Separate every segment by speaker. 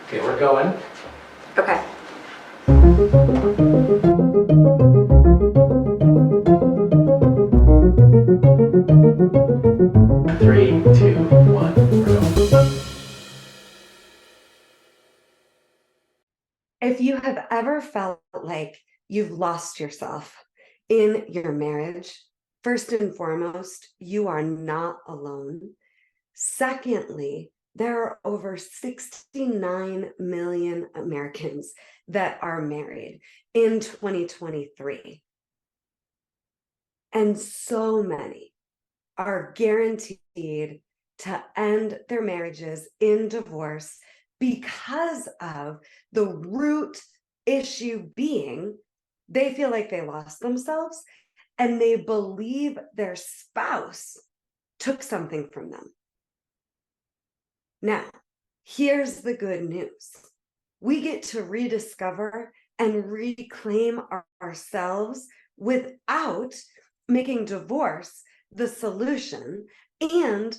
Speaker 1: Okay, we're going.
Speaker 2: Okay.
Speaker 1: Three, two, one, we're going.
Speaker 2: If you have ever felt like you've lost yourself in your marriage, first and foremost, you are not alone. Secondly, there are over 69 million Americans that are married in 2023. And so many are guaranteed to end their marriages in divorce because of the root issue being they feel like they lost themselves and they believe their spouse took something from them. Now, here's the good news. We get to rediscover and reclaim ourselves without making divorce the solution and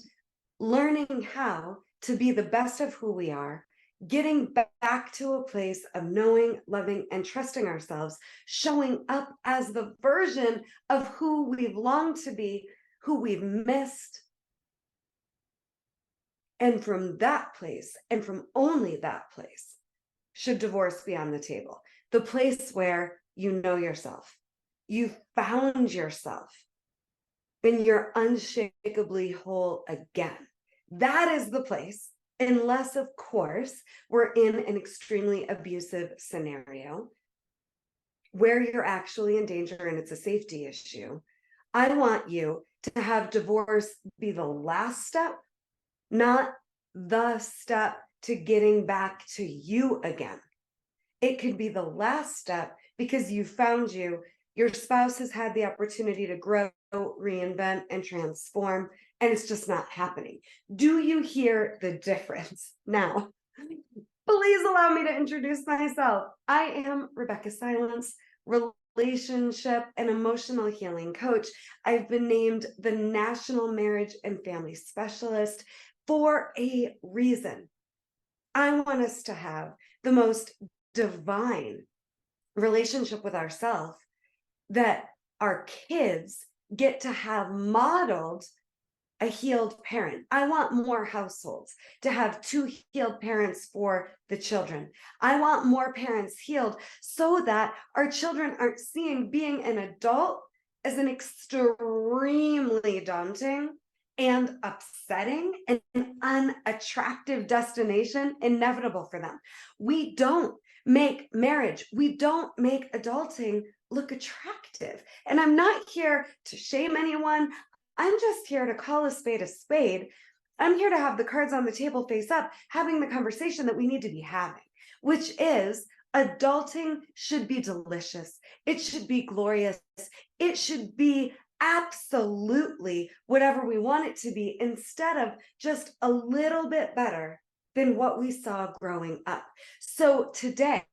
Speaker 2: learning how to be the best of who we are, getting back to a place of knowing, loving, and trusting ourselves, showing up as the version of who we've longed to be, who we've missed. And from that place, and from only that place, should divorce be on the table. The place where you know yourself, you found yourself, and you're unshakably whole again. That is the place, unless, of course, we're in an extremely abusive scenario where you're actually in danger and it's a safety issue. I want you to have divorce be the last step, not the step to getting back to you again. It could be the last step because you found you. Your spouse has had the opportunity to grow, reinvent, and transform, and it's just not happening. Do you hear the difference? Now, please allow me to introduce myself. I am Rebeccah Silence, relationship and emotional healing coach. I've been named the National Marriage and Family Specialist for a reason. I want us to have the most divine relationship with ourselves that our kids get to have modeled a healed parent. I want more households to have two healed parents for the children. I want more parents healed so that our children aren't seeing being an adult as an extremely daunting and upsetting and unattractive destination inevitable for them. We don't make marriage, we don't make adulting look attractive. And I'm not here to shame anyone. I'm just here to call a spade a spade. I'm here to have the cards on the table face up, having the conversation that we need to be having, which is adulting should be delicious. It should be glorious. It should be absolutely whatever we want it to be instead of just a little bit better than what we saw growing up. So today,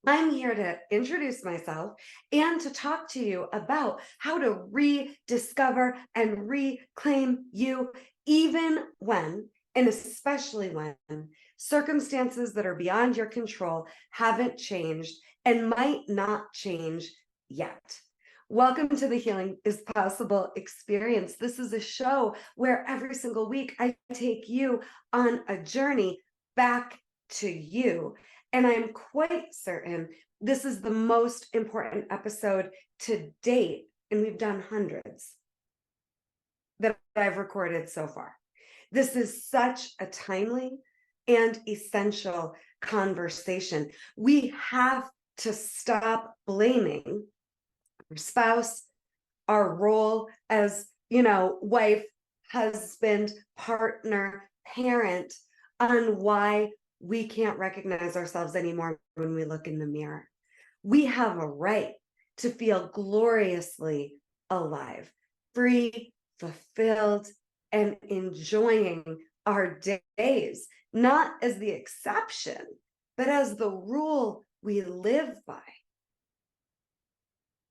Speaker 2: I'm here to introduce myself and to talk to you about how to rediscover and reclaim you, even when, and especially when, circumstances that are beyond your control haven't changed and might not change yet. Welcome to the Healing is Possible experience. This is a show where every single week I take you on a journey back to you. And I'm quite certain this is the most important episode to date, and we've done hundreds that I've recorded so far. This is such a timely and essential conversation. We have to stop blaming our spouse, our role as, wife, husband, partner, parent, on why we can't recognize ourselves anymore when we look in the mirror. We have a right to feel gloriously alive, free, fulfilled, and enjoying our days, not as the exception, but as the rule we live by.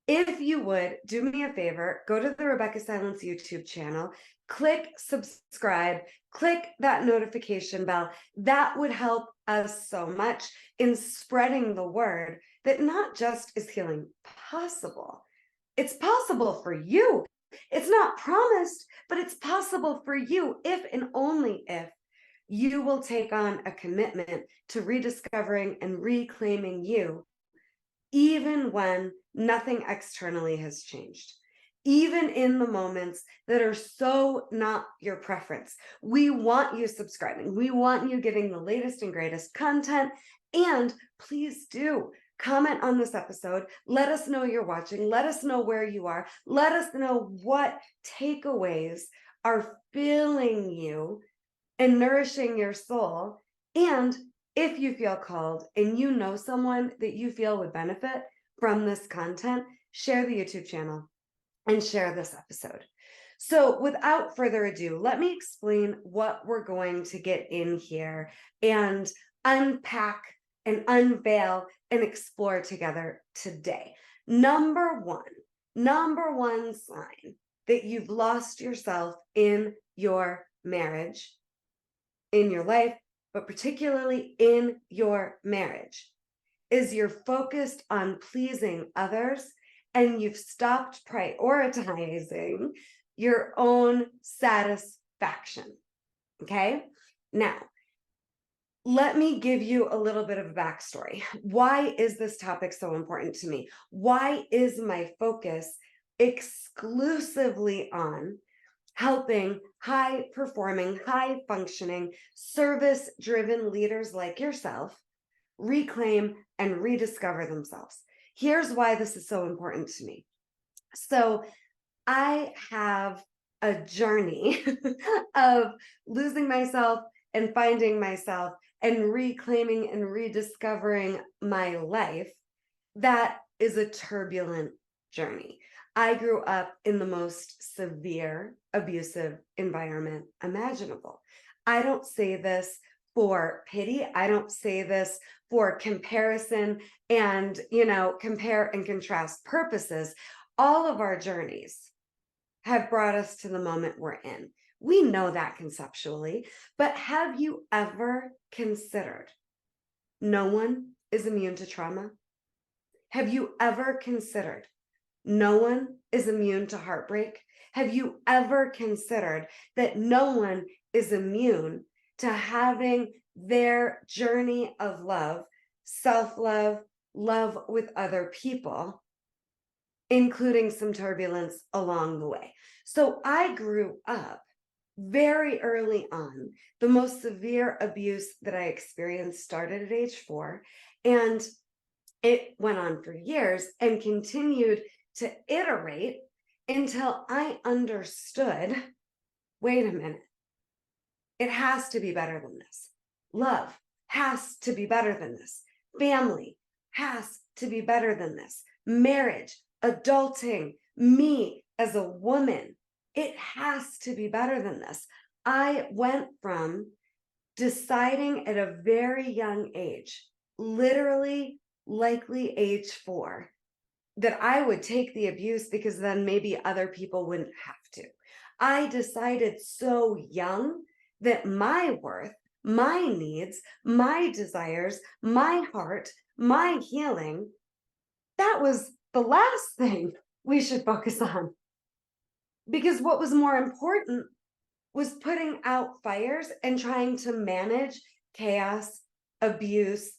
Speaker 2: If you would do me a favor, go to the Rebeccah Silence YouTube channel, click subscribe, click that notification bell. That would help us so much in spreading the word that not just is healing possible, it's possible for you. It's not promised, but it's possible for you if and only if you will take on a commitment to rediscovering and reclaiming you, even when nothing externally has changed. Even in the moments that are so not your preference. We want you subscribing. We want you getting the latest and greatest content. And please do comment on this episode. Let us know you're watching. Let us know where you are. Let us know what takeaways are filling you and nourishing your soul. And if you feel called and you know someone that you feel would benefit from this content, share the YouTube channel and share this episode. So without further ado, let me explain what we're going to get in here and unpack and unveil and explore together today. Number one sign that you've lost yourself in your marriage, in your life, but particularly in your marriage, is you're focused on pleasing others and you've stopped prioritizing your own satisfaction. Okay? Now, let me give you a little bit of a backstory. Why is this topic so important to me? Why is my focus exclusively on helping high-performing, high-functioning, service-driven leaders like yourself reclaim and rediscover themselves? Here's why this is so important to me. So I have a journey of losing myself and finding myself and reclaiming and rediscovering my life that is a turbulent journey. I grew up in the most severe abusive environment imaginable. I don't say this for pity. I don't say this for comparison and, compare and contrast purposes. All of our journeys have brought us to the moment we're in. We know that conceptually, but have you ever considered no one is immune to trauma? Have you ever considered no one is immune to heartbreak? Have you ever considered that no one is immune to having their journey of love, self-love, love with other people, including some turbulence along the way? So I grew up very early on. The most severe abuse that I experienced started at age 4, and it went on for years and continued to iterate until I understood, wait a minute, it has to be better than this. Love has to be better than this. Family has to be better than this. Marriage, adulting, me as a woman, it has to be better than this. I went from deciding at a very young age, literally likely age 4, that I would take the abuse because then maybe other people wouldn't have to. I decided so young that my worth, my needs, my desires, my heart, my healing, that was the last thing we should focus on. Because what was more important was putting out fires and trying to manage chaos, abuse,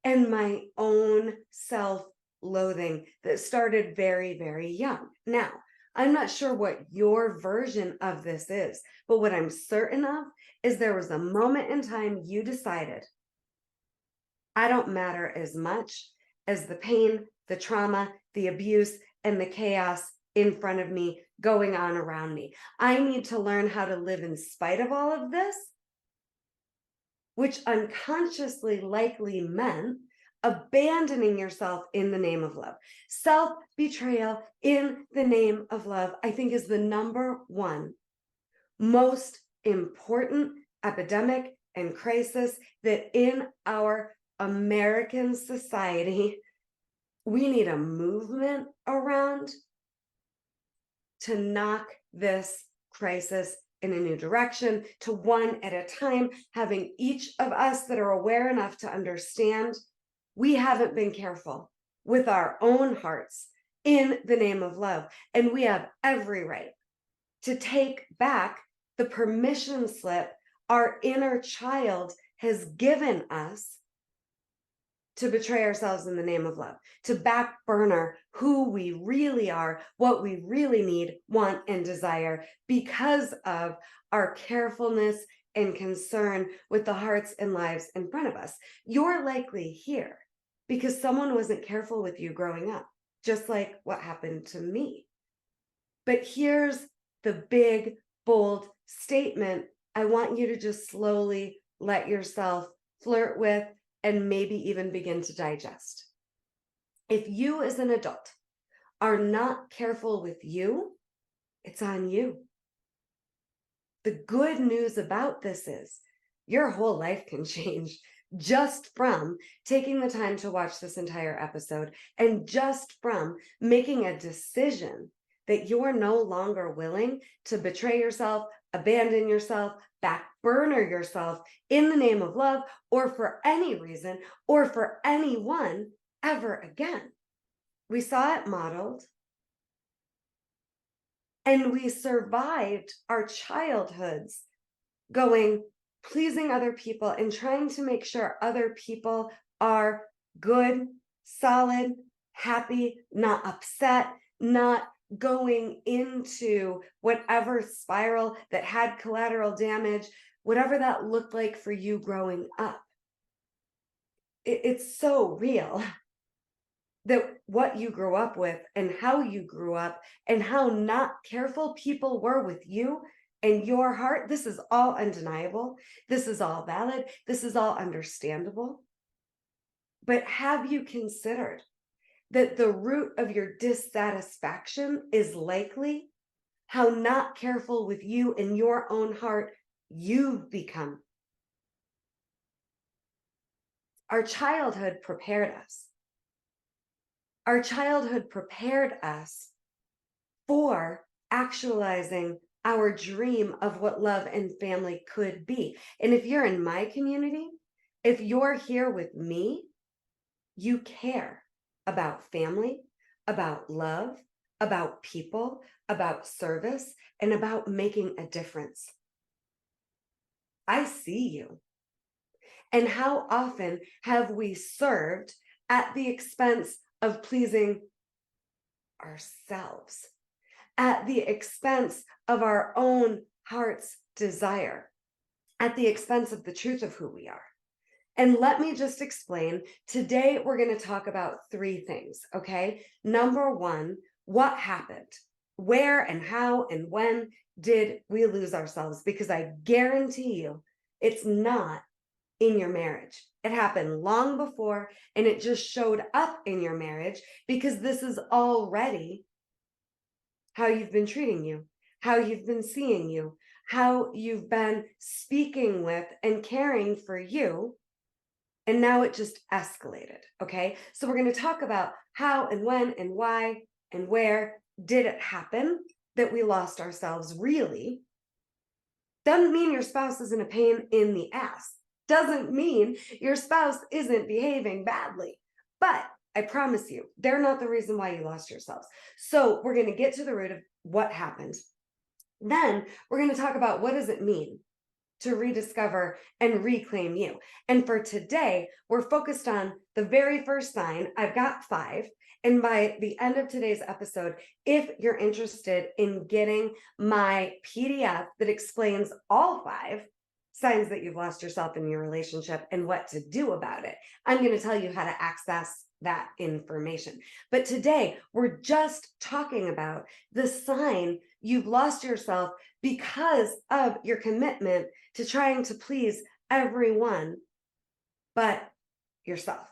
Speaker 2: and my own self-loathing that started very, very young. Now, I'm not sure what your version of this is, but what I'm certain of is there was a moment in time you decided, I don't matter as much as the pain, the trauma, the abuse, and the chaos in front of me going on around me. I need to learn how to live in spite of all of this, which unconsciously likely meant abandoning yourself in the name of love. Self-betrayal in the name of love, I think, is the number one most important epidemic and crisis that in our American society, we need a movement around to knock this crisis in a new direction, to one at a time, having each of us that are aware enough to understand we haven't been careful with our own hearts in the name of love. And we have every right to take back the permission slip our inner child has given us to betray ourselves in the name of love, to back burner who we really are, what we really need, want, and desire because of our carefulness and concern with the hearts and lives in front of us. You're likely here because someone wasn't careful with you growing up, just like what happened to me. But here's the big, bold statement I want you to just slowly let yourself flirt with and maybe even begin to digest. If you as an adult are not careful with you, it's on you. The good news about this is your whole life can change just from taking the time to watch this entire episode and just from making a decision that you're no longer willing to betray yourself, abandon yourself, back burner yourself in the name of love, or for any reason, or for anyone ever again. We saw it modeled, and we survived our childhoods going, pleasing other people and trying to make sure other people are good, solid, happy, not upset, not going into whatever spiral that had collateral damage, whatever that looked like for you growing up. It's so real that what you grew up with and how you grew up and how not careful people were with you and your heart, this is all undeniable. This is all valid. This is all understandable. But have you considered that the root of your dissatisfaction is likely how not careful with you and your own heart you've become? Our childhood prepared us. Our childhood prepared us for actualizing our dream of what love and family could be. And if you're in my community, if you're here with me, you care about family, about love, about people, about service, and about making a difference. I see you. And how often have we served at the expense of pleasing ourselves, at the expense of our own heart's desire, at the expense of the truth of who we are? And let me just explain. Today, we're going to talk about 3 things, okay? Number 1, what happened? Where and how and when did we lose ourselves? Because I guarantee you, it's not in your marriage. It happened long before, and it just showed up in your marriage because this is already how you've been treating you, how you've been seeing you, how you've been speaking with and caring for you. And now it just escalated, okay? So we're going to talk about how and when and why and where did it happen that we lost ourselves really. Doesn't mean your spouse isn't a pain in the ass. Doesn't mean your spouse isn't behaving badly. But I promise you, they're not the reason why you lost yourselves. So we're going to get to the root of what happened. Then we're going to talk about what does it mean to rediscover and reclaim you. And for today, we're focused on the very first sign. I've got 5. And by the end of today's episode, if you're interested in getting my PDF that explains all 5 signs that you've lost yourself in your relationship and what to do about it, I'm going to tell you how to access that information. But today, we're just talking about the sign you've lost yourself because of your commitment to trying to please everyone but yourself.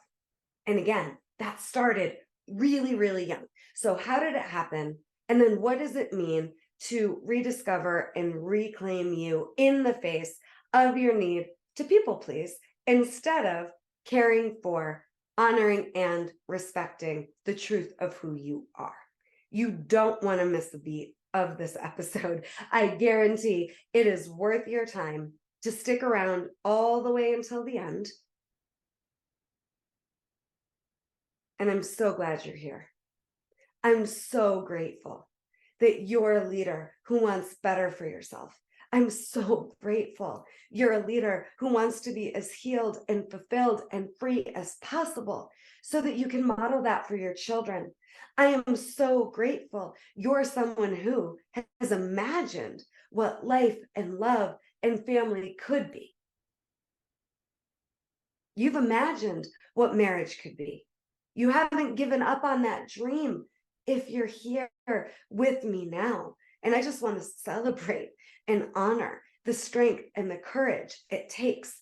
Speaker 2: And again, that started really, really young. So how did it happen? And then what does it mean to rediscover and reclaim you in the face of your need to people please instead of caring for, honoring, and respecting the truth of who you are? You don't want to miss a beat of this episode. I guarantee it is worth your time to stick around all the way until the end. And I'm so glad you're here. I'm so grateful that you're a leader who wants better for yourself. I'm so grateful you're a leader who wants to be as healed and fulfilled and free as possible so that you can model that for your children. I am so grateful you're someone who has imagined what life and love and family could be. You've imagined what marriage could be. You haven't given up on that dream if you're here with me now. And I just want to celebrate and honor the strength and the courage it takes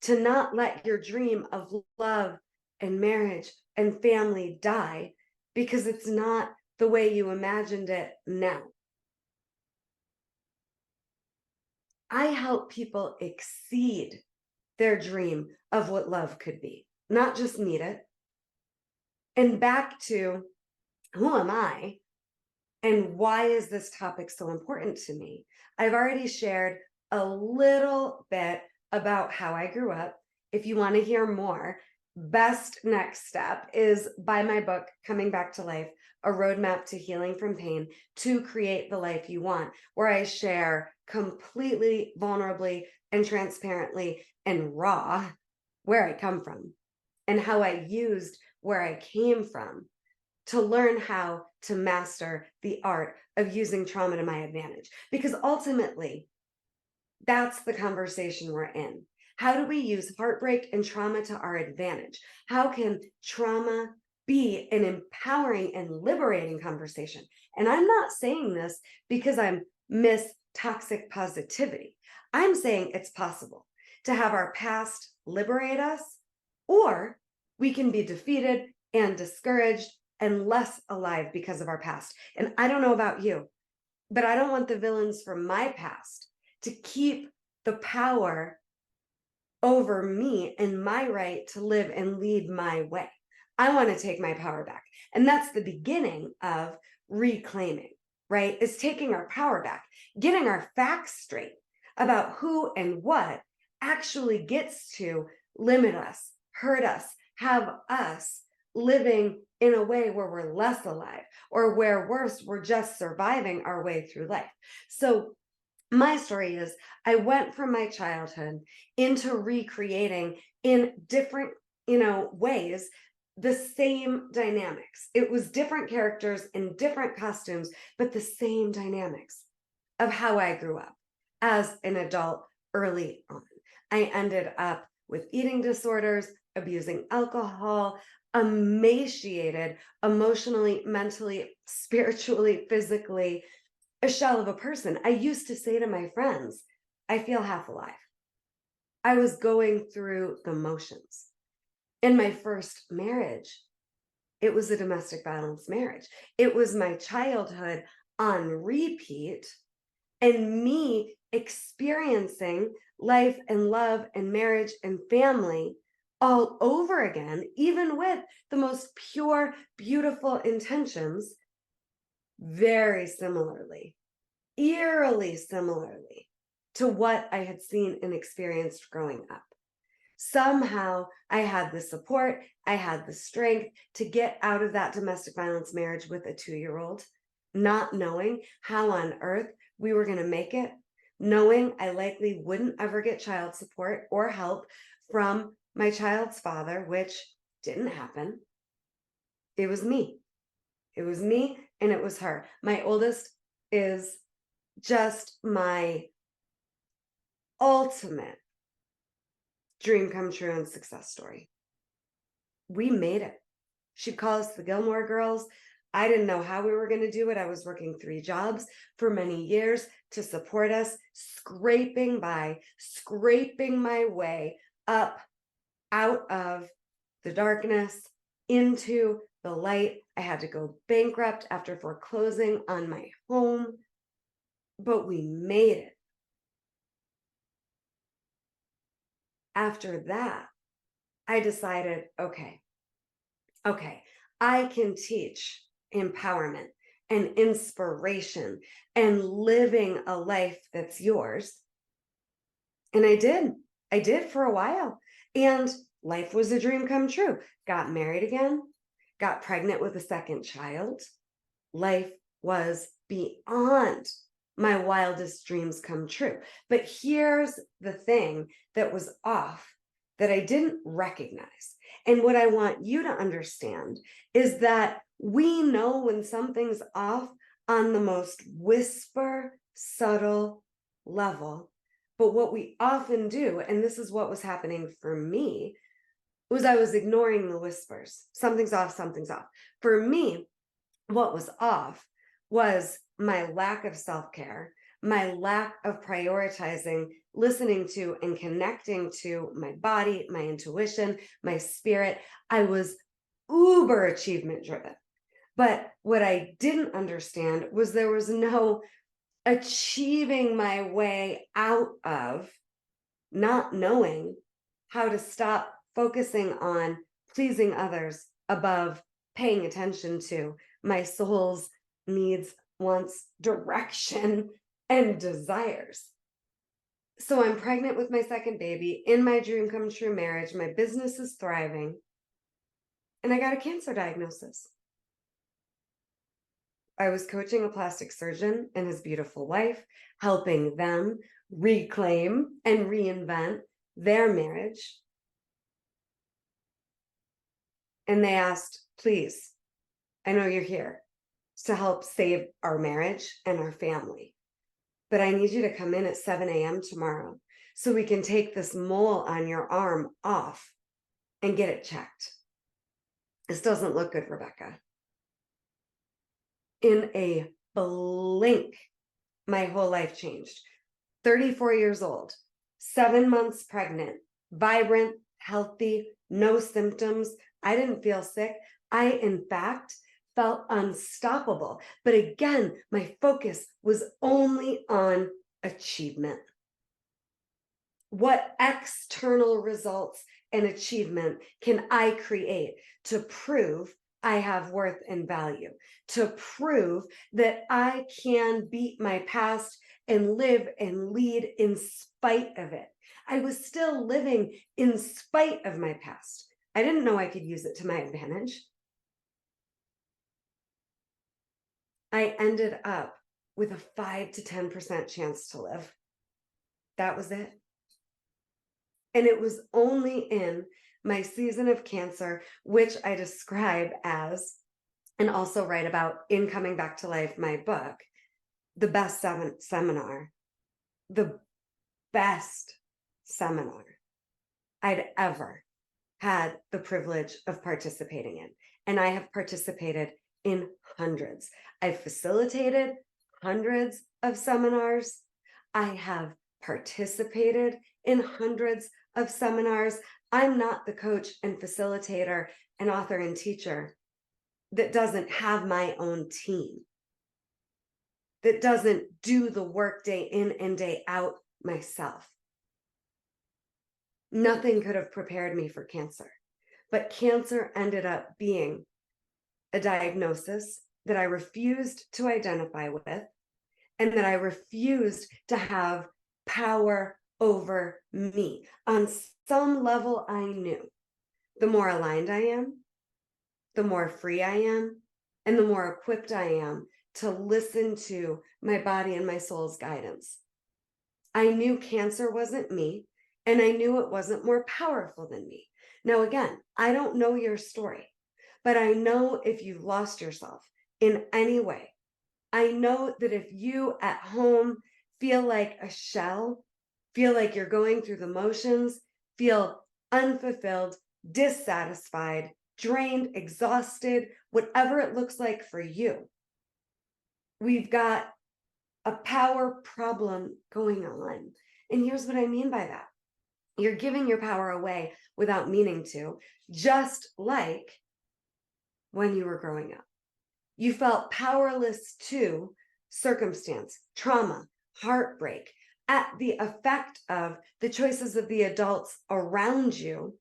Speaker 2: to not let your dream of love and marriage and family die because it's not the way you imagined it now. I help people exceed their dream of what love could be, not just meet it. And back to who am I and why is this topic so important to me? I've already shared a little bit about how I grew up. If you want to hear more, best next step is buy my book, Coming Back to Life, A Roadmap to Healing from Pain to Create the Life You Want, where I share completely vulnerably and transparently and raw where I come from and how I used where I came from to learn how to master the art of using trauma to my advantage. Because ultimately, that's the conversation we're in. How do we use heartbreak and trauma to our advantage? How can trauma be an empowering and liberating conversation? And I'm not saying this because I'm Miss Toxic Positivity. I'm saying it's possible to have our past liberate us, or we can be defeated and discouraged and less alive because of our past. And I don't know about you, but I don't want the villains from my past to keep the power over me and my right to live and lead my way. I want to take my power back. And that's the beginning of reclaiming, right? Is taking our power back, getting our facts straight about who and what actually gets to limit us, hurt us, have us living in a way where we're less alive, or where worse, we're just surviving our way through life. So my story is I went from my childhood into recreating in different, ways, the same dynamics. It was different characters in different costumes, but the same dynamics of how I grew up as an adult early on. I ended up with eating disorders, abusing alcohol, emaciated emotionally, mentally, spiritually, physically, a shell of a person. I used to say to my friends, I feel half alive. I was going through the motions. In my first marriage, it was a domestic violence marriage. It was my childhood on repeat and me experiencing life and love and marriage and family all over again, even with the most pure, beautiful intentions, very similarly, eerily similarly to what I had seen and experienced growing up. Somehow I had the support, I had the strength to get out of that domestic violence marriage with a 2-year-old, not knowing how on earth we were going to make it, knowing I likely wouldn't ever get child support or help from my child's father, which didn't happen. It was me. It was me and it was her. My oldest is just my ultimate dream come true and success story. We made it. She'd call us the Gilmore Girls. I didn't know how we were going to do it. I was working 3 jobs for many years to support us, scraping my way up out of the darkness into the light. I had to go bankrupt after foreclosing on my home, but we made it. After that, I decided, okay, I can teach empowerment and inspiration and living a life that's yours. And I did for a while. And life was a dream come true. Got married again, got pregnant with a second child. Life was beyond my wildest dreams come true. But here's the thing that was off that I didn't recognize. And what I want you to understand is that we know when something's off on the most whisper, subtle level. But what we often do, and this is what was happening for me, was I was ignoring the whispers. Something's off, something's off. For me, what was off was my lack of self-care, my lack of prioritizing, listening to and connecting to my body, my intuition, my spirit. I was uber achievement driven. But what I didn't understand was there was no achieving my way out of not knowing how to stop focusing on pleasing others above paying attention to my soul's needs, wants, direction, and desires. So I'm pregnant with my second baby, in my dream come true marriage, my business is thriving, and I got a cancer diagnosis. I was coaching a plastic surgeon and his beautiful wife, helping them reclaim and reinvent their marriage. And they asked, please, I know you're here to help save our marriage and our family, but I need you to come in at 7 a.m. tomorrow so we can take this mole on your arm off and get it checked. This doesn't look good, Rebeccah. In a blink, my whole life changed. 34 years old, 7 months pregnant, vibrant, healthy, no symptoms. I didn't feel sick. I, in fact, felt unstoppable. But again, my focus was only on achievement. What external results and achievement can I create to prove I have worth and value, to prove that I can beat my past and live and lead in spite of it? I was still living in spite of my past. I didn't know I could use it to my advantage. I ended up with a 5 to 10% chance to live. That was it. And it was only in my season of cancer, which I describe as, and also write about in Coming Back to Life, my book, the best seminar, the best seminar I'd ever had the privilege of participating in. And I have participated in hundreds. I've facilitated hundreds of seminars. I have participated in hundreds of seminars. I'm not the coach and facilitator and author and teacher that doesn't have my own team, that doesn't do the work day in and day out myself. Nothing could have prepared me for cancer, but cancer ended up being a diagnosis that I refused to identify with and that I refused to have power over me. On some level, I knew the more aligned I am, the more free I am, and the more equipped I am to listen to my body and my soul's guidance. I knew cancer wasn't me, and I knew it wasn't more powerful than me. Now, again, I don't know your story, but I know if you've lost yourself in any way, I know that if you at home feel like a shell, feel like you're going through the motions, feel unfulfilled, dissatisfied, drained, exhausted, whatever it looks like for you, we've got a power problem going on. And here's what I mean by that. You're giving your power away without meaning to, just like when you were growing up. You felt powerless to circumstance, trauma, heartbreak, at the effect of the choices of the adults around you.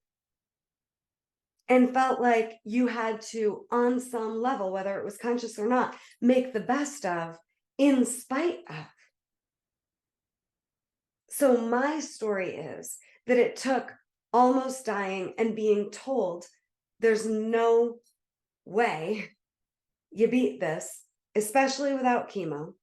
Speaker 2: and felt like you had to, on some level, whether it was conscious or not, make the best of in spite of. So my story is that it took almost dying and being told there's no way you beat this, especially without chemo.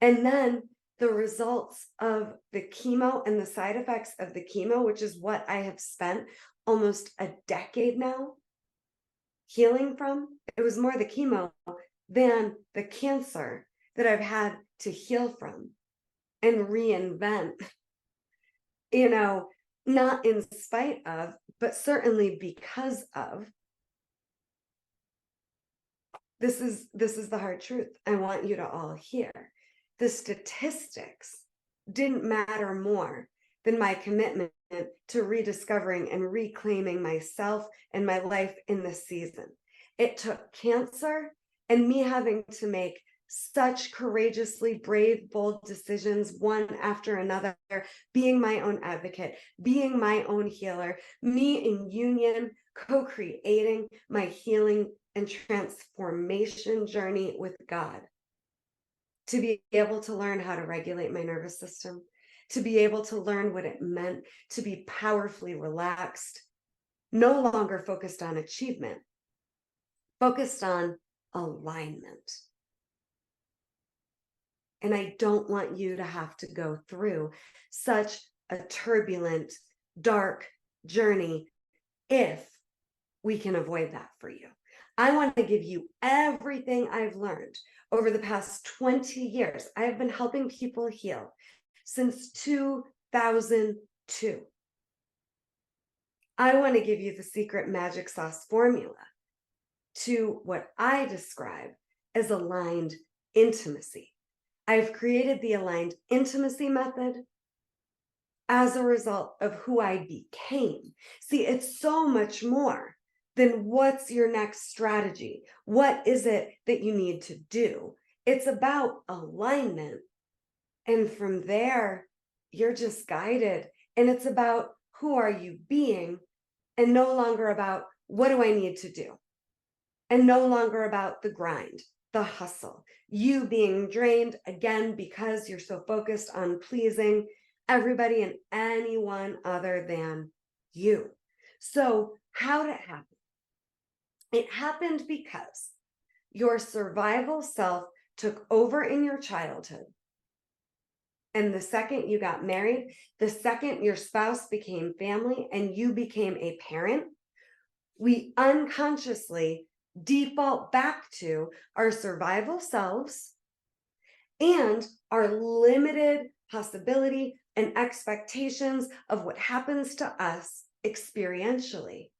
Speaker 2: And then the results of the chemo and the side effects of the chemo, which is what I have spent almost a decade now healing from. It was more the chemo than the cancer that I've had to heal from and reinvent, not in spite of, but certainly because of. This is the hard truth I want you to all hear. The statistics didn't matter more than my commitment to rediscovering and reclaiming myself and my life in this season. It took cancer and me having to make such courageously brave, bold decisions, one after another, being my own advocate, being my own healer, me in union, co-creating my healing and transformation journey with God, to be able to learn how to regulate my nervous system, to be able to learn what it meant to be powerfully relaxed, no longer focused on achievement, focused on alignment. And I don't want you to have to go through such a turbulent, dark journey if we can avoid that for you. I want to give you everything I've learned over the past 20 years. I have been helping people heal since 2002. I want to give you the secret magic sauce formula to what I describe as aligned intimacy. I've created the aligned intimacy method as a result of who I became. See, it's so much more than what's your next strategy? What is it that you need to do? It's about alignment. And from there, you're just guided. And it's about who are you being, and no longer about what do I need to do? And no longer about the grind, the hustle, you being drained again because you're so focused on pleasing everybody and anyone other than you. So how did it happen? It happened because your survival self took over in your childhood. And the second you got married, the second your spouse became family and you became a parent, we unconsciously default back to our survival selves and our limited possibility and expectations of what happens to us experientially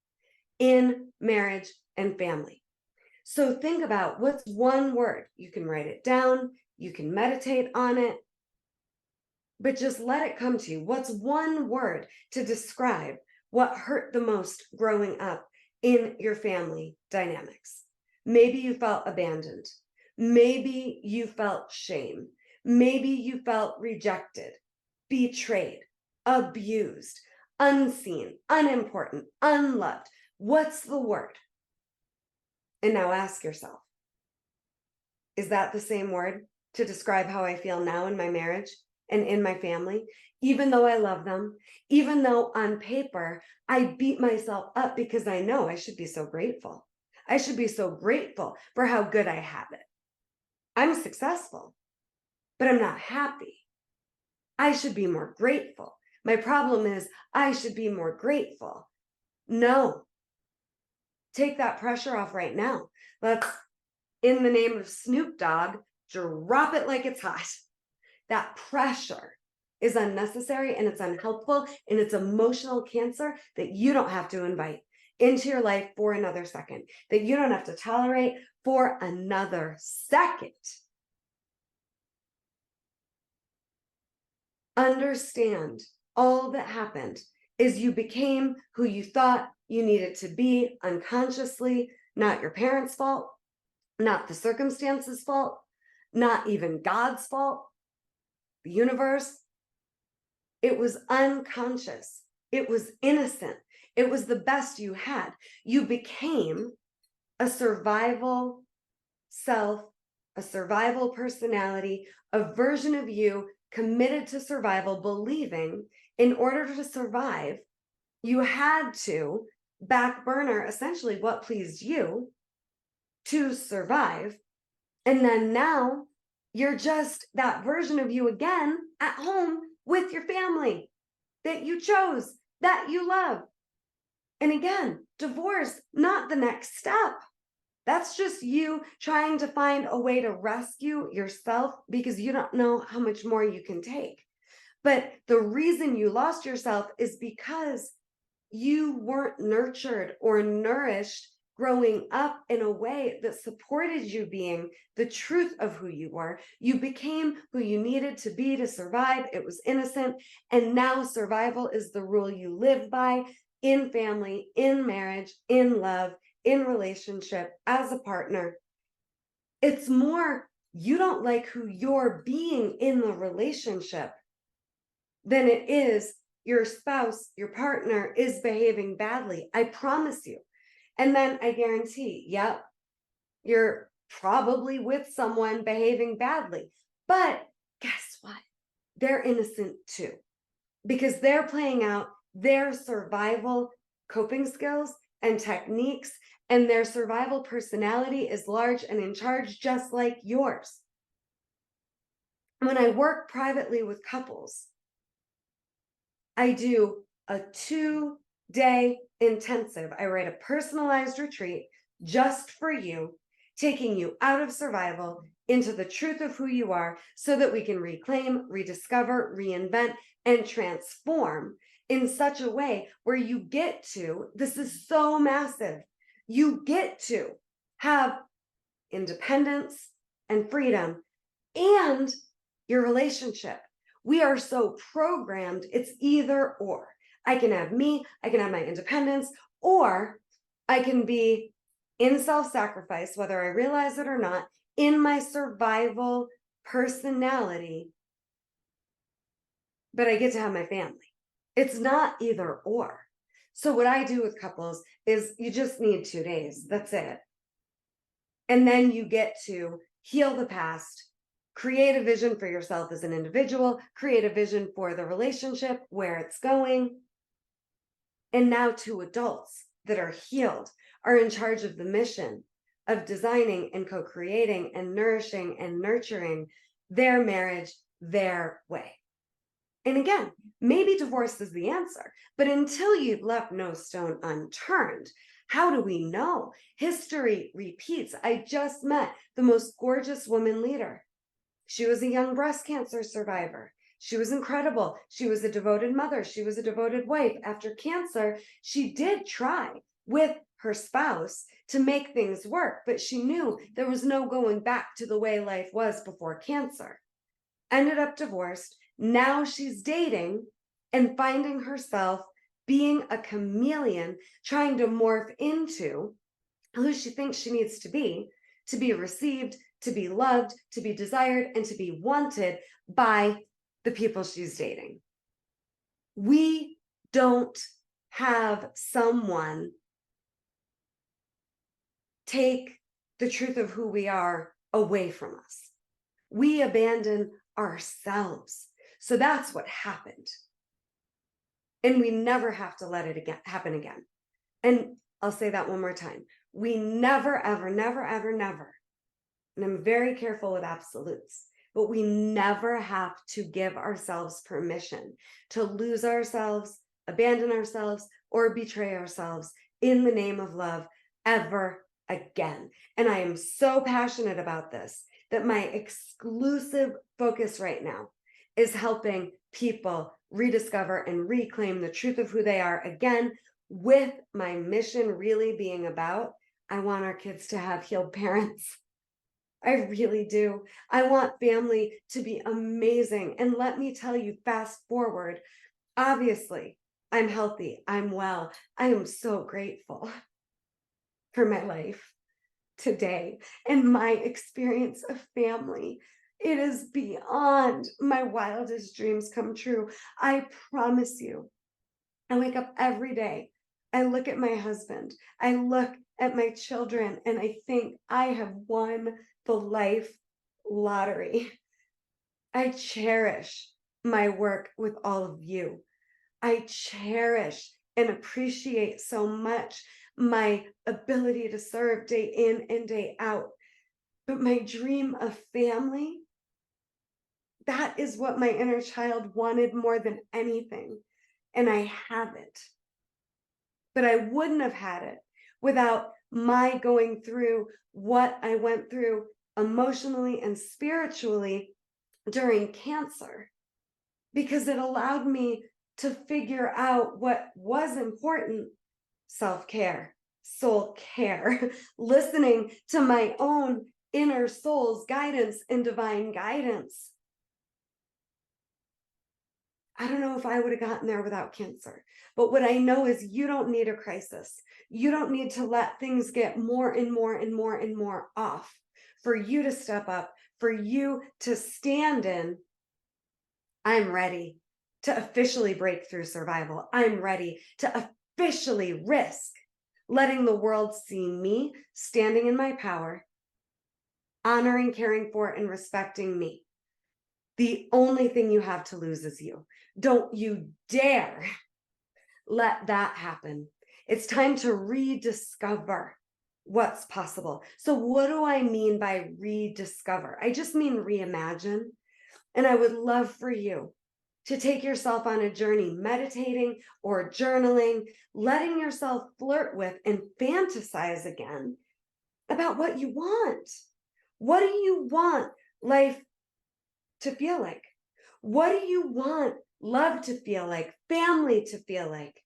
Speaker 2: in marriage and family. So think about what's one word. You can write it down, you can meditate on it, but just let it come to you. What's one word to describe what hurt the most growing up in your family dynamics? Maybe you felt abandoned. Maybe you felt shame. Maybe you felt rejected, betrayed, abused, unseen, unimportant, unloved. What's the word? And now ask yourself, is that the same word to describe how I feel now in my marriage and in my family? Even though I love them, even though on paper, I beat myself up because I know I should be so grateful. I should be so grateful for how good I have it. I'm successful, but I'm not happy. I should be more grateful. My problem is I should be more grateful. No. Take that pressure off right now. Let's, in the name of Snoop Dogg, drop it like it's hot. That pressure is unnecessary and it's unhelpful and it's emotional cancer that you don't have to invite into your life for another second, that you don't have to tolerate for another second. Understand all that happened is you became who you thought you needed to be unconsciously, not your parents' fault, not the circumstances' fault, not even God's fault, the universe. It was unconscious. It was innocent. It was the best you had. You became a survival self, a survival personality, a version of you committed to survival, believing in order to survive, you had to back burner essentially what pleased you to survive. And then now you're just that version of you again at home with your family that you chose, that you love. And again, divorce, not the next step. That's just you trying to find a way to rescue yourself because you don't know how much more you can take. But the reason you lost yourself is because you weren't nurtured or nourished growing up in a way that supported you being the truth of who you were. You became who you needed to be to survive. It was innocent. And now survival is the rule you live by in family, in marriage, in love, in relationship, as a partner. It's more you don't like who you're being in the relationship than it is your spouse, your partner is behaving badly. I promise you. And then I guarantee, yep, you're probably with someone behaving badly. But guess what? They're innocent too, because they're playing out their survival coping skills and techniques, and their survival personality is large and in charge, just like yours. When I work privately with couples, I do a 2-day intensive. I write a personalized retreat just for you, taking you out of survival into the truth of who you are so that we can reclaim, rediscover, reinvent, and transform in such a way where you get to, this is so massive, you get to have independence and freedom and your relationship. We are so programmed, it's either or. I can have me, I can have my independence, or I can be in self-sacrifice, whether I realize it or not, in my survival personality, but I get to have my family. It's not either or. So what I do with couples is you just need 2 days. That's it. And then you get to heal the past, create a vision for yourself as an individual, create a vision for the relationship, where it's going. And now 2 adults that are healed are in charge of the mission of designing and co-creating and nourishing and nurturing their marriage their way. And again, maybe divorce is the answer, but until you've left no stone unturned, how do we know? History repeats. I just met the most gorgeous woman leader. She was a young breast cancer survivor. She was incredible. She was a devoted mother. She was a devoted wife. After cancer, she did try with her spouse to make things work, but she knew there was no going back to the way life was before cancer. Ended up divorced. Now she's dating and finding herself being a chameleon, trying to morph into who she thinks she needs to be received, to be loved, to be desired, and to be wanted by the people she's dating. We don't have someone take the truth of who we are away from us. We abandon ourselves. So that's what happened. And we never have to let it happen again. And I'll say that one more time. We never, ever, never, ever, never, and I'm very careful with absolutes, but we never have to give ourselves permission to lose ourselves, abandon ourselves, or betray ourselves in the name of love ever again. And I am so passionate about this that my exclusive focus right now is helping people rediscover and reclaim the truth of who they are again, with my mission really being about, I want our kids to have healed parents. I really do. I want family to be amazing. And let me tell you, fast forward, obviously, I'm healthy, I'm well. I am so grateful for my life today and my experience of family. It is beyond my wildest dreams come true. I promise you, I wake up every day I look at my husband, I look at my children, and I think I have won the life lottery. I cherish my work with all of you. I cherish and appreciate so much my ability to serve day in and day out. But my dream of family, that is what my inner child wanted more than anything. And I have it. But I wouldn't have had it without my going through what I went through emotionally and spiritually during cancer, because it allowed me to figure out what was important: self-care, soul care, listening to my own inner soul's guidance and divine guidance. I don't know if I would have gotten there without cancer, but what I know is you don't need a crisis. You don't need to let things get more and more and more and more off for you to step up, for you to stand in. I'm ready to officially break through survival. I'm ready to officially risk letting the world see me standing in my power, honoring, caring for, and respecting me. The only thing you have to lose is you. Don't you dare let that happen. It's time to rediscover what's possible. So what do I mean by rediscover? I just mean reimagine. And I would love for you to take yourself on a journey, meditating or journaling, letting yourself flirt with and fantasize again about what you want. What do you want life to feel like? What do you want love to feel like, family to feel like?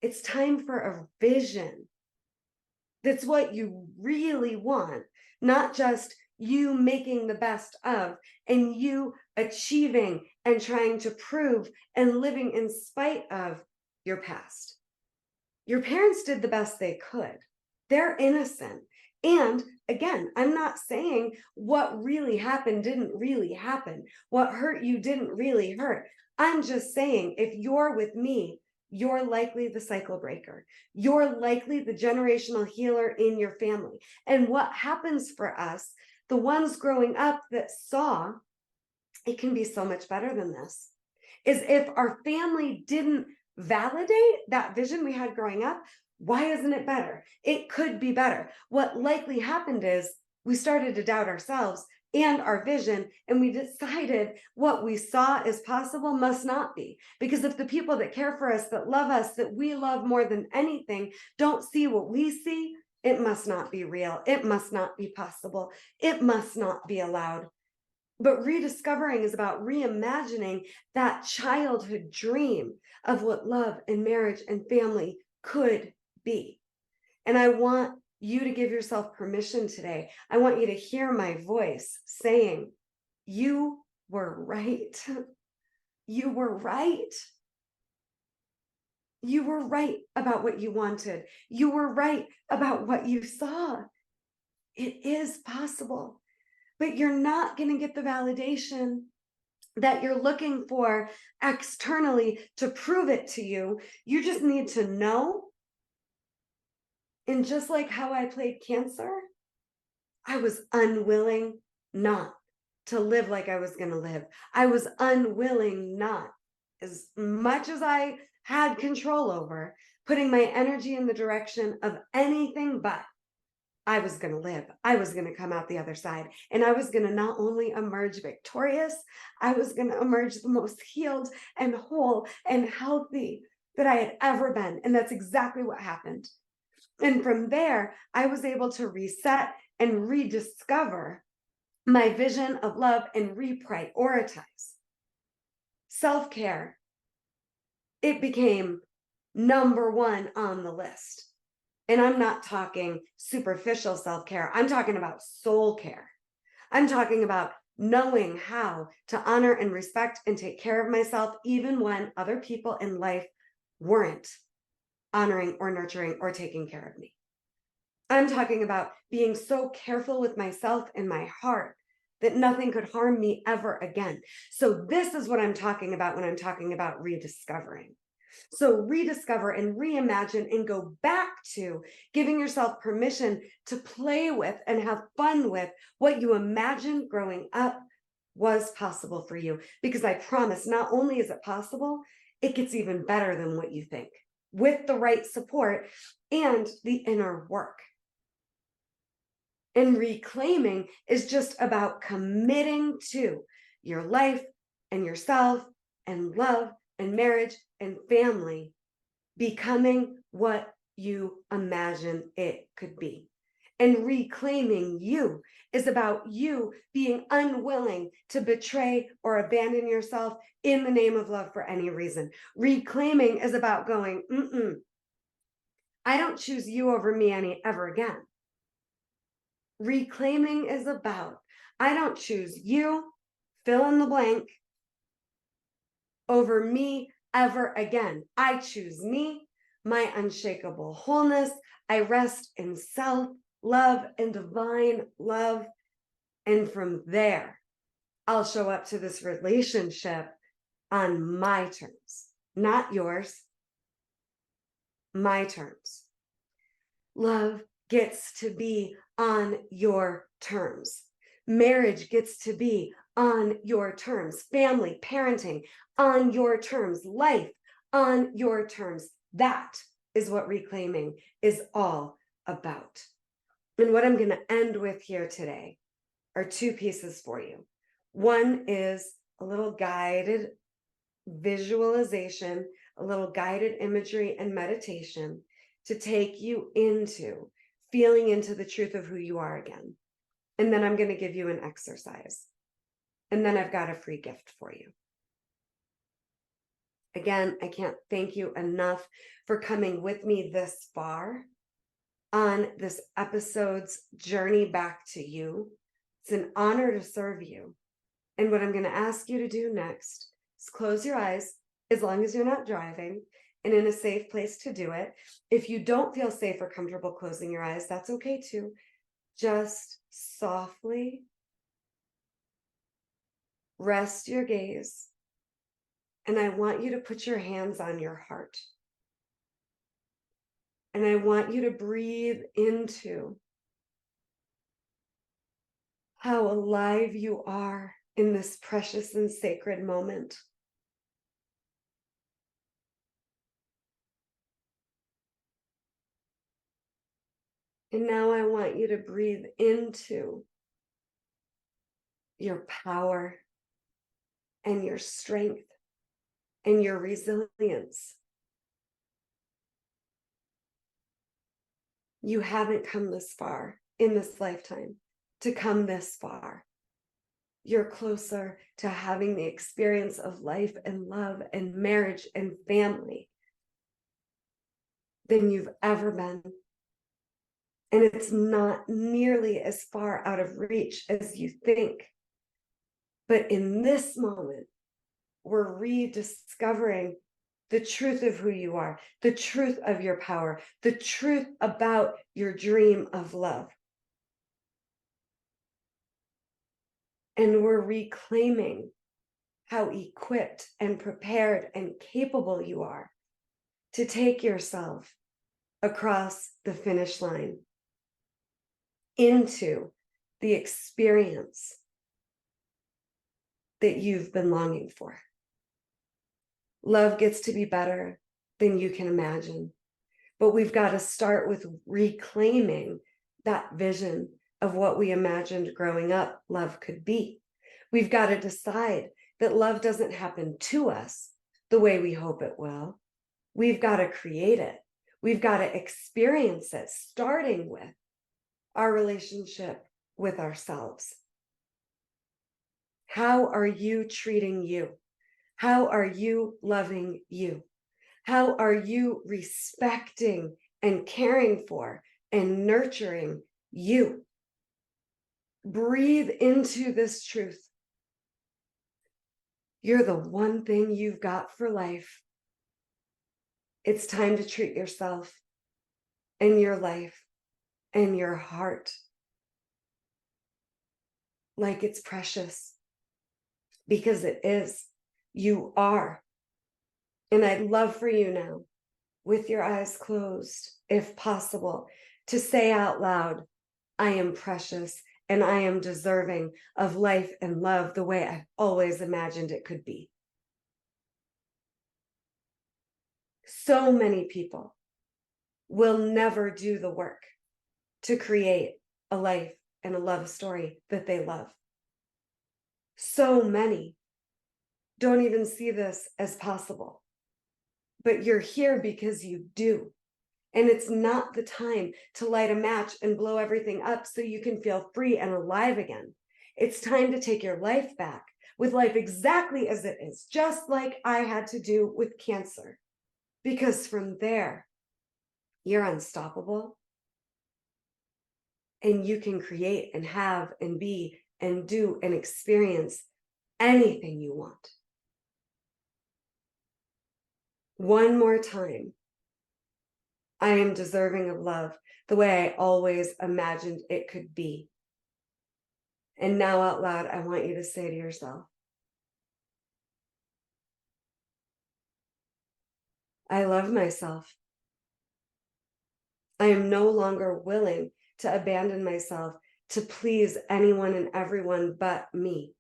Speaker 2: It's time for a vision. That's what you really want, not just you making the best of and you achieving and trying to prove and living in spite of your past. Your parents did the best they could. They're innocent. And again, I'm not saying what really happened didn't really happen. What hurt you didn't really hurt. I'm just saying, if you're with me, you're likely the cycle breaker. You're likely the generational healer in your family. And what happens for us, the ones growing up that saw it can be so much better than this, is if our family didn't validate that vision we had growing up, why isn't it better? It could be better. What likely happened is we started to doubt ourselves and our vision, and we decided what we saw as possible must not be. Because if the people that care for us, that love us, that we love more than anything, don't see what we see, it must not be real. It must not be possible. It must not be allowed. But rediscovering is about reimagining that childhood dream of what love and marriage and family could be. And I want you to give yourself permission today. I want you to hear my voice saying, you were right. You were right. You were right about what you wanted. You were right about what you saw. It is possible. But you're not going to get the validation that you're looking for externally to prove it to you. You just need to know. And just like how I played cancer, I was unwilling not to live like I was going to live. I was unwilling not, as much as I had control over, putting my energy in the direction of anything but. I was going to live. I was going to come out the other side. And I was going to not only emerge victorious, I was going to emerge the most healed and whole and healthy that I had ever been. And that's exactly what happened. And from there, I was able to reset and rediscover my vision of love and reprioritize. Self-care, it became number one on the list. And I'm not talking superficial self-care. I'm talking about soul care. I'm talking about knowing how to honor and respect and take care of myself, even when other people in life weren't honoring or nurturing or taking care of me. I'm talking about being so careful with myself and my heart that nothing could harm me ever again. So this is what I'm talking about when I'm talking about rediscovering. So rediscover and reimagine and go back to giving yourself permission to play with and have fun with what you imagined growing up was possible for you. Because I promise, not only is it possible, it gets even better than what you think with the right support and the inner work. And reclaiming is just about committing to your life and yourself and love and marriage and family becoming what you imagine it could be. And reclaiming you is about you being unwilling to betray or abandon yourself in the name of love for any reason. Reclaiming is about going, I don't choose you over me ever again. Reclaiming is about, I don't choose you, fill in the blank, over me ever again. I choose me, my unshakable wholeness. I rest in self-love and divine love. And from there, I'll show up to this relationship on my terms, not yours, my terms. Love gets to be on your terms. Marriage gets to be on your terms. Family, parenting, on your terms. Life, on your terms. That is what reclaiming is all about. And what I'm going to end with here today are two pieces for you. One is a little guided visualization, a little guided imagery and meditation to take you into feeling into the truth of who you are again. And then I'm going to give you an exercise. And then I've got a free gift for you. Again, I can't thank you enough for coming with me this far on this episode's journey back to you. It's an honor to serve you. And what I'm going to ask you to do next is close your eyes, as long as you're not driving, and in a safe place to do it. If you don't feel safe or comfortable closing your eyes, that's okay too. Just softly rest your gaze. And I want you to put your hands on your heart. And I want you to breathe into how alive you are in this precious and sacred moment. And now I want you to breathe into your power and your strength and your resilience. You haven't come this far in this lifetime to come this far. You're closer to having the experience of life and love and marriage and family than you've ever been. And it's not nearly as far out of reach as you think. But in this moment, we're rediscovering the truth of who you are, the truth of your power, the truth about your dream of love. And we're reclaiming how equipped and prepared and capable you are to take yourself across the finish line into the experience that you've been longing for. Love gets to be better than you can imagine, but we've got to start with reclaiming that vision of what we imagined growing up love could be. We've got to decide that love doesn't happen to us the way we hope it will. We've got to create it. We've got to experience it, starting with our relationship with ourselves. How are you treating you? How are you loving you? How are you respecting and caring for and nurturing you? Breathe into this truth. You're the one thing you've got for life. It's time to treat yourself and your life and your heart like it's precious, because it is. You are. And I'd love for you now, with your eyes closed, if possible, to say out loud, I am precious and I am deserving of life and love the way I've always imagined it could be. So many people will never do the work to create a life and a love story that they love. So many don't even see this as possible, but you're here because you do. And it's not the time to light a match and blow everything up so you can feel free and alive again. It's time to take your life back, with life exactly as it is, just like I had to do with cancer. Because from there, you're unstoppable. And you can create and have and be and do and experience anything you want. One more time. I am deserving of love the way I always imagined it could be. And now out loud, I want you to say to yourself, I love myself. I am no longer willing to abandon myself to please anyone and everyone but me.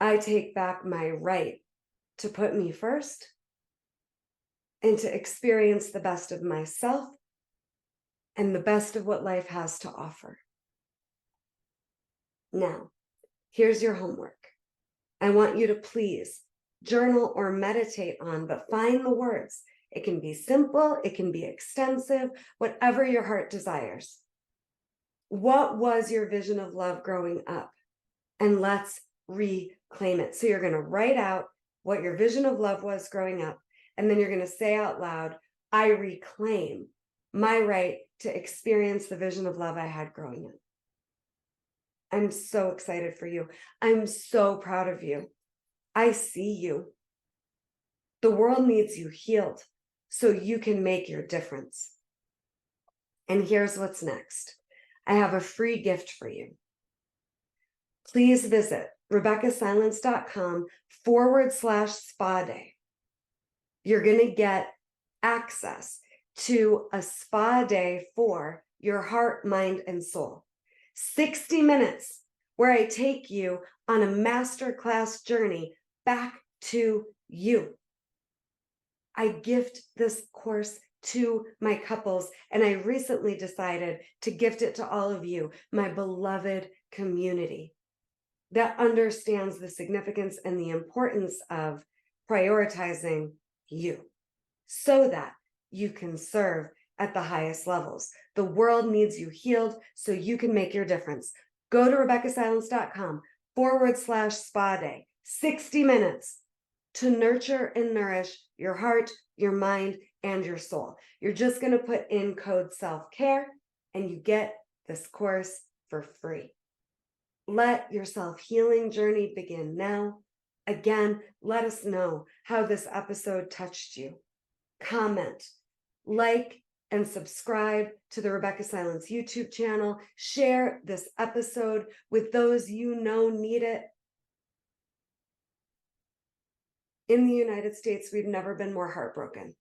Speaker 2: I take back my right to put me first and to experience the best of myself and the best of what life has to offer. Now, here's your homework. I want you to please journal or meditate on, but find the words. It can be simple, it can be extensive, whatever your heart desires. What was your vision of love growing up? And let's reclaim it. So you're going to write out what your vision of love was growing up, and then you're going to say out loud, I reclaim my right to experience the vision of love I had growing up. I'm so excited for you. I'm so proud of you. I see you. The world needs you healed so you can make your difference. And here's what's next. I have a free gift for you. Please visit RebeccahSilence.com/spa day. You're going to get access to a spa day for your heart, mind, and soul. 60 minutes where I take you on a masterclass journey back to you. I gift this course to my couples, and I recently decided to gift it to all of you, my beloved community that understands the significance and the importance of prioritizing you so that you can serve at the highest levels. The world needs you healed so you can make your difference. Go to RebeccahSilence.com/spa day, 60 minutes to nurture and nourish your heart, your mind, and your soul. You're just going to put in code self-care and you get this course for free. Let your self-healing journey begin now. Again, let us know how this episode touched you. Comment, like, and subscribe to the Rebeccah Silence YouTube channel. Share this episode with those you know need it. In the United States, we've never been more heartbroken.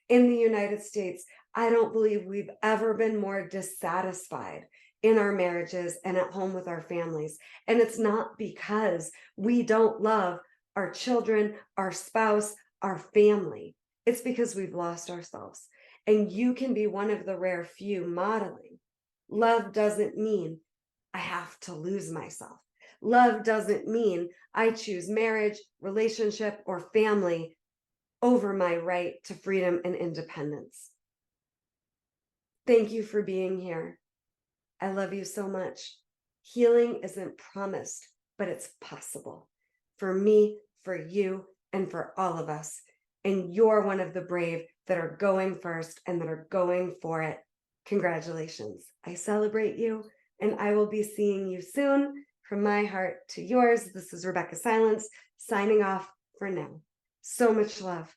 Speaker 2: In the United States, I don't believe we've ever been more dissatisfied in our marriages and at home with our families. And it's not because we don't love our children, our spouse, our family. It's because we've lost ourselves. And you can be one of the rare few modeling. Love doesn't mean I have to lose myself. Love doesn't mean I choose marriage, relationship, or family over my right to freedom and independence. Thank you for being here. I love you so much. Healing isn't promised, but it's possible for me, for you, and for all of us. And you're one of the brave that are going first and that are going for it. Congratulations. I celebrate you, and I will be seeing you soon. From my heart to yours, this is Rebeccah Silence, signing off for now. So much love.